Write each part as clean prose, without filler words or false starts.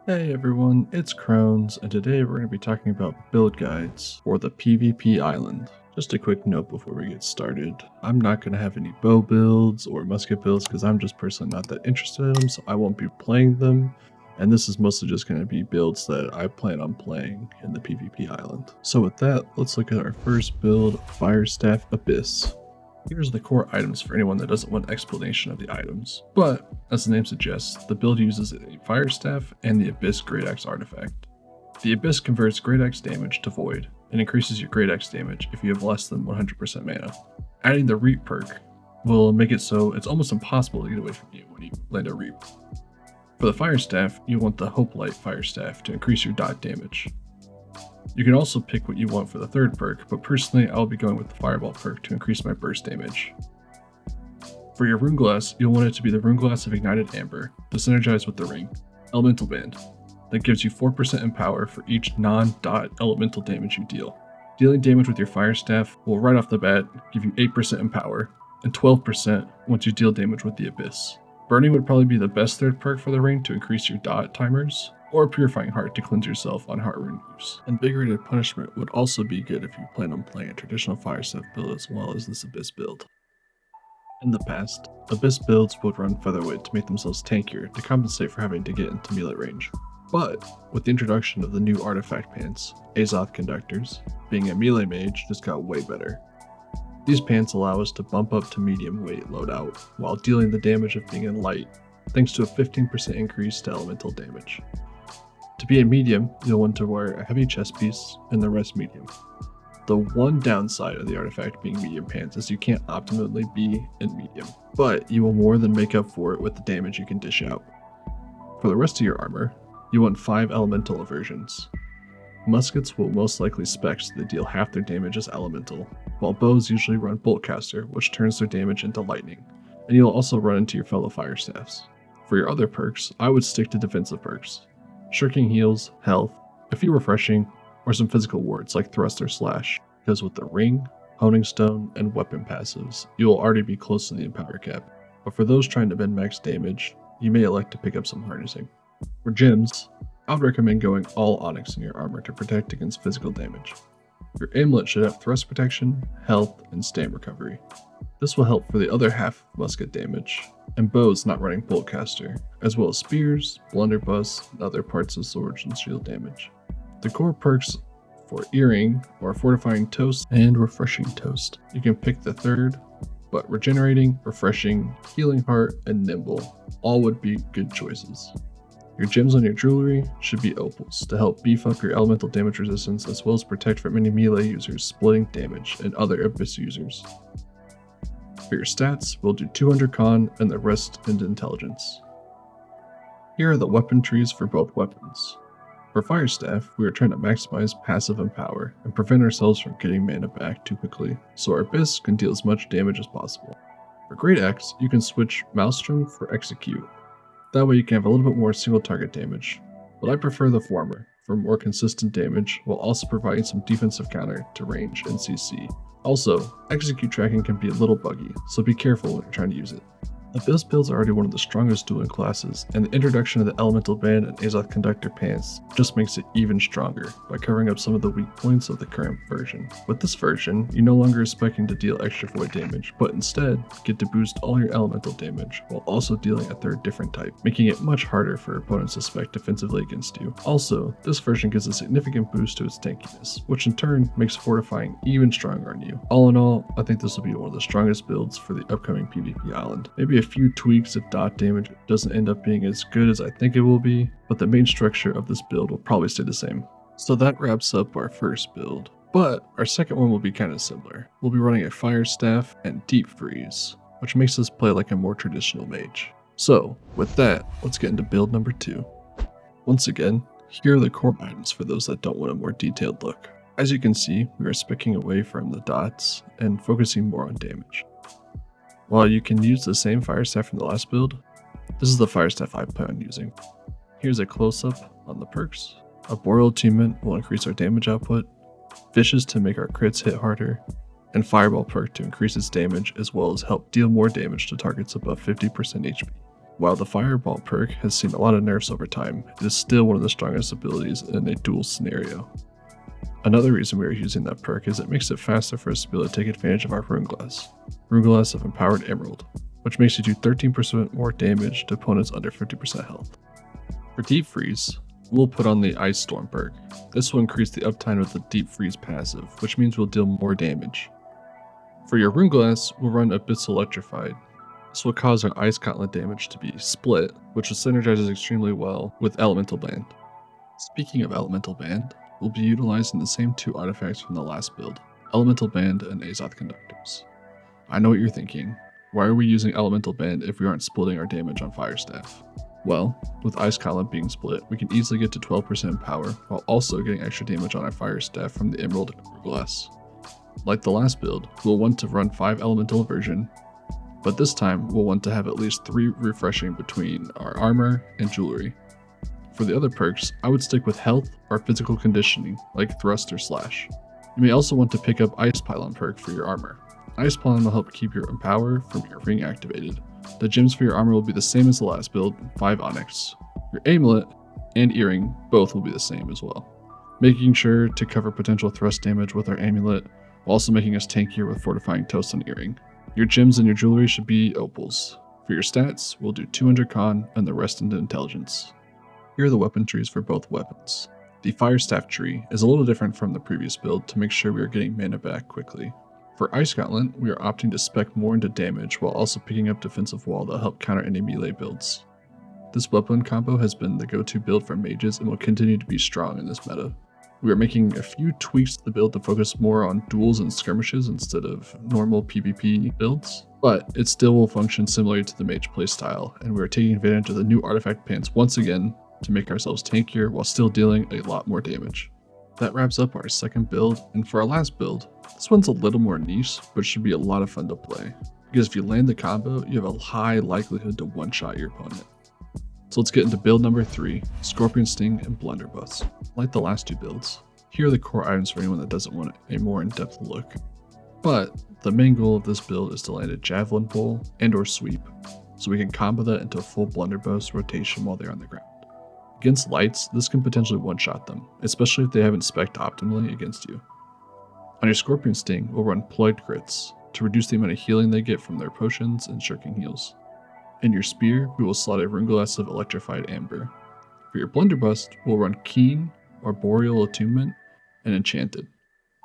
Hey everyone, it's Crones, and today we're going to be talking about build guides for the PvP island. Just a quick note before we get started, I'm not going to have any bow builds or musket builds because I'm just personally not that interested in them, so I won't be playing them. And this is mostly just going to be builds that I plan on playing in the PvP island. So with that, let's look at our first build, Firestaff Abyss. Here's the core items for anyone that doesn't want explanation of the items. But, as the name suggests, the build uses a Fire Staff and the Abyss Great Axe artifact. The Abyss converts Great Axe damage to Void, and increases your Great Axe damage if you have less than 100% mana. Adding the Reap perk will make it so it's almost impossible to get away from you when you land a Reap. For the Fire Staff, you want the Hoplite Fire Staff to increase your dot damage. You can also pick what you want for the third perk, but personally I'll be going with the Fireball perk to increase my burst damage. For your Rune Glass, you'll want it to be the Rune Glass of Ignited Amber, to synergize with the ring. Elemental Band, that gives you 4% in power for each non-dot elemental damage you deal. Dealing damage with your Fire Staff will right off the bat give you 8% in power, and 12% once you deal damage with the Abyss. Burning would probably be the best third perk for the ring to increase your dot timers, or Purifying Heart to cleanse yourself on heart rune use. Invigorated Punishment would also be good if you plan on playing a traditional Fire Staff build as well as this Abyss build. In the past, Abyss builds would run Featherweight to make themselves tankier to compensate for having to get into melee range. But, with the introduction of the new artifact pants, Azoth Conductors, being a melee mage just got way better. These pants allow us to bump up to medium weight loadout while dealing the damage of being in light, thanks to a 15% increase to elemental damage. To be a medium, you'll want to wear a heavy chest piece and the rest medium. The one downside of the artifact being medium pants is you can't optimally be in medium, but you will more than make up for it with the damage you can dish out. For the rest of your armor, you want 5 elemental aversions. Muskets will most likely spec so they deal half their damage as elemental, while bows usually run Boltcaster, which turns their damage into lightning, and you'll also run into your fellow Fire Staffs. For your other perks, I would stick to defensive perks. Shirking heals, health, a few refreshing, or some physical wards like Thrust or Slash, because with the Ring, Honing Stone, and weapon passives, you will already be close to the Empower cap. But for those trying to min-max damage, you may elect to pick up some harnessing. For gems, I would recommend going all Onyx in your armor to protect against physical damage. Your amulet should have Thrust protection, health, and stam recovery. This will help for the other half of musket damage, and bows not running Boltcaster, as well as spears, blunderbuss, and other parts of swords and shield damage. The core perks for Earring are Fortifying Toast and Refreshing Toast. You can pick the third, but Regenerating, Refreshing, Healing Heart, and Nimble all would be good choices. Your gems on your jewelry should be opals to help beef up your elemental damage resistance as well as protect from any melee users splitting damage and other Abyss users. For your stats, we'll do 200 con and the rest into intelligence. Here are the weapon trees for both weapons. For Fire Staff, we are trying to maximize passive and power and prevent ourselves from getting mana back too quickly, so our Abyss can deal as much damage as possible. For Great Axe, you can switch Maelstrom for Execute. That way you can have a little bit more single target damage, but I prefer the former for more consistent damage while also providing some defensive counter to range and CC. Also, execute tracking can be a little buggy, so be careful when you're trying to use it. Abyss builds are already one of the strongest dueling classes, and the introduction of the Elemental Band and Azoth Conductor pants just makes it even stronger by covering up some of the weak points of the current version. With this version, you no longer are expecting to deal extra void damage, but instead get to boost all your elemental damage while also dealing a third different type, making it much harder for opponents to spec defensively against you. Also, this version gives a significant boost to its tankiness, which in turn makes fortifying even stronger on you. All in all, I think this will be one of the strongest builds for the upcoming PvP island. Maybe a few tweaks if dot damage doesn't end up being as good as I think it will be, but the main structure of this build will probably stay the same. So that wraps up our first build, but our second one will be kind of similar. We'll be running a Fire Staff and Deep Freeze, which makes us play like a more traditional mage. So with that, let's get into build number 2. Once again, here are the core items for those that don't want a more detailed look. As you can see, we are specking away from the dots and focusing more on damage. While you can use the same Fire Staff from the last build, this is the Fire Staff I plan on using. Here's a close-up on the perks. Arboreal Attunement will increase our damage output, Vicious to make our crits hit harder, and Fireball perk to increase its damage as well as help deal more damage to targets above 50% HP. While the Fireball perk has seen a lot of nerfs over time, it is still one of the strongest abilities in a duel scenario. Another reason we are using that perk is it makes it faster for us to be able to take advantage of our Rune Glass of Empowered Emerald, which makes you do 13% more damage to opponents under 50% health. For Deep Freeze, we'll put on the Ice Storm perk. This will increase the uptime of the Deep Freeze passive, which means we'll deal more damage. For your Rune Glass, we'll run Abyssal Electrified. This will cause our Ice Gauntlet damage to be split, which synergizes extremely well with Elemental Band. Speaking of Elemental Band, we'll be utilizing the same two artifacts from the last build, Elemental Band and Azoth Conductors. I know what you're thinking, why are we using Elemental Band if we aren't splitting our damage on Fire Staff? Well, with Ice Gauntlet being split, we can easily get to 12% power while also getting extra damage on our Fire Staff from the Emerald and Rune Glass. Like the last build, we'll want to run 5 Elemental Aversion, but this time we'll want to have at least 3 refreshing between our armor and jewelry. For the other perks, I would stick with health or physical conditioning like thrust or slash. You may also want to pick up Ice Pylon perk for your armor. Ice Pylon will help keep your Empower from your ring activated. The gems for your armor will be the same as the last build, 5 Onyx. Your Amulet and Earring both will be the same as well. Making sure to cover potential thrust damage with our Amulet, while also making us tankier with Fortifying Toast and Earring. Your gems and your jewelry should be opals. For your stats, we'll do 200 con and the rest into intelligence. Here are the weapon trees for both weapons. The Fire Staff tree is a little different from the previous build to make sure we are getting mana back quickly. For Ice Gauntlet, we are opting to spec more into damage while also picking up Defensive Wall that help counter any melee builds. This weapon combo has been the go-to build for mages and will continue to be strong in this meta. We are making a few tweaks to the build to focus more on duels and skirmishes instead of normal PvP builds, but it still will function similarly to the Mage playstyle, and we are taking advantage of the new artifact pants once again to make ourselves tankier while still dealing a lot more damage. That wraps up our second build, and for our last build, this one's a little more niche, but should be a lot of fun to play, because if you land the combo, you have a high likelihood to one-shot your opponent. So let's get into build number 3, Scorpion Sting and Blunderbuss. Like the last 2 builds, here are the core items for anyone that doesn't want a more in-depth look. But the main goal of this build is to land a Javelin Pull and or Sweep, so we can combo that into a full Blunderbuss rotation while they're on the ground. Against lights, this can potentially one-shot them, especially if they haven't spec'd optimally against you. On your Scorpion Sting, we'll run Plugged Crits to reduce the amount of healing they get from their potions and shirking heals. In your Spear, we will slot a Rune Glass of Electrified Amber. For your Blunderbuss, we'll run Keen or Boreal Attunement and Enchanted.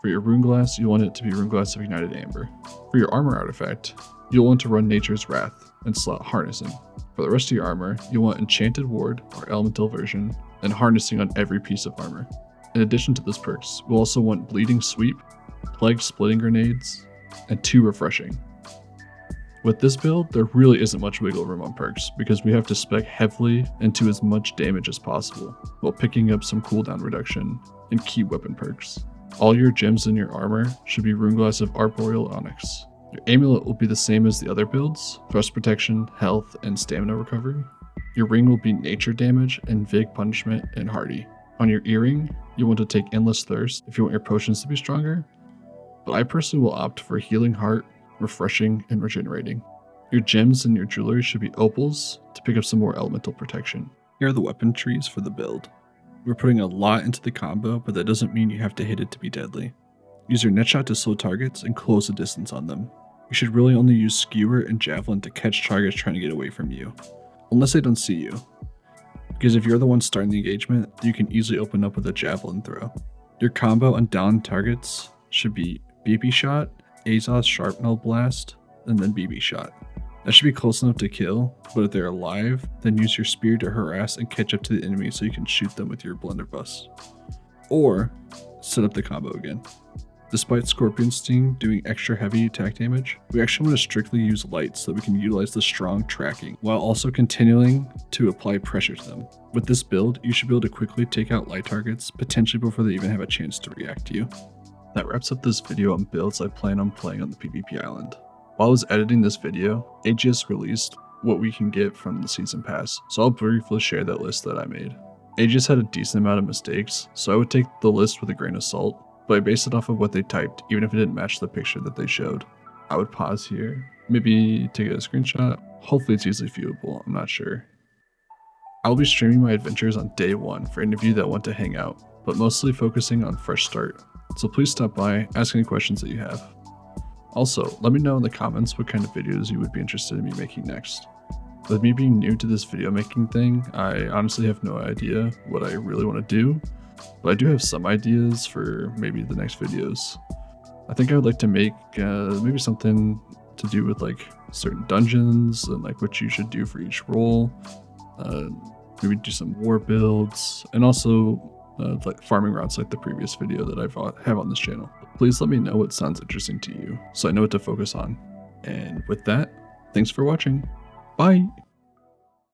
For your Rune Glass, you'll want it to be Rune Glass of Ignited Amber. For your armor artifact, you'll want to run Nature's Wrath and slot Harnessing. For the rest of your armor, you'll want Enchanted Ward or Elemental Version and Harnessing on every piece of armor. In addition to this perks, we'll also want Bleeding Sweep, Plague Splitting Grenades, and 2 Refreshing. With this build, there really isn't much wiggle room on perks because we have to spec heavily into as much damage as possible, while picking up some cooldown reduction and key weapon perks. All your gems in your armor should be Rune Glass of Arboreal Onyx. Your Amulet will be the same as the other builds, Thrust Protection, Health, and Stamina Recovery. Your Ring will be Nature Damage and Vig Punishment and Hardy. On your Earring, you want to take Endless Thirst if you want your potions to be stronger, but I personally will opt for Healing Heart, Refreshing, and Regenerating. Your gems and your jewelry should be opals to pick up some more elemental protection. Here are the weapon trees for the build. We're putting a lot into the combo, but that doesn't mean you have to hit it to be deadly. Use your net shot to slow targets and close the distance on them. You should really only use Skewer and Javelin to catch targets trying to get away from you, unless they don't see you. Because if you're the one starting the engagement, you can easily open up with a Javelin throw. Your combo on down targets should be BB Shot, Azoth Shrapnel Blast, and then BB Shot. That should be close enough to kill, but if they're alive, then use your Spear to harass and catch up to the enemy so you can shoot them with your Blunderbuss. Or set up the combo again. Despite Scorpion Sting doing extra heavy attack damage, we actually want to strictly use light so that we can utilize the strong tracking while also continuing to apply pressure to them. With this build, you should be able to quickly take out light targets, potentially before they even have a chance to react to you. That wraps up this video on builds I plan on playing on the PvP island. While I was editing this video, AGS released what we can get from the Season Pass, so I'll briefly share that list that I made. AGS had a decent amount of mistakes, so I would take the list with a grain of salt, but I based it off of what they typed, even if it didn't match the picture that they showed. I would pause here, maybe take a screenshot. Hopefully it's easily viewable, I'm not sure. I'll be streaming my adventures on day 1 for any of you that want to hang out, but mostly focusing on fresh start. So please stop by, ask any questions that you have. Also, let me know in the comments what kind of videos you would be interested in me making next. With me being new to this video making thing, I honestly have no idea what I really want to do, but I do have some ideas for maybe the next videos. I think I would like to make maybe something to do with like certain dungeons and like what you should do for each role. Maybe do some war builds and also like farming routes like the previous video that I have on this channel. Please let me know what sounds interesting to you so I know what to focus on. And with that, thanks for watching. Bye!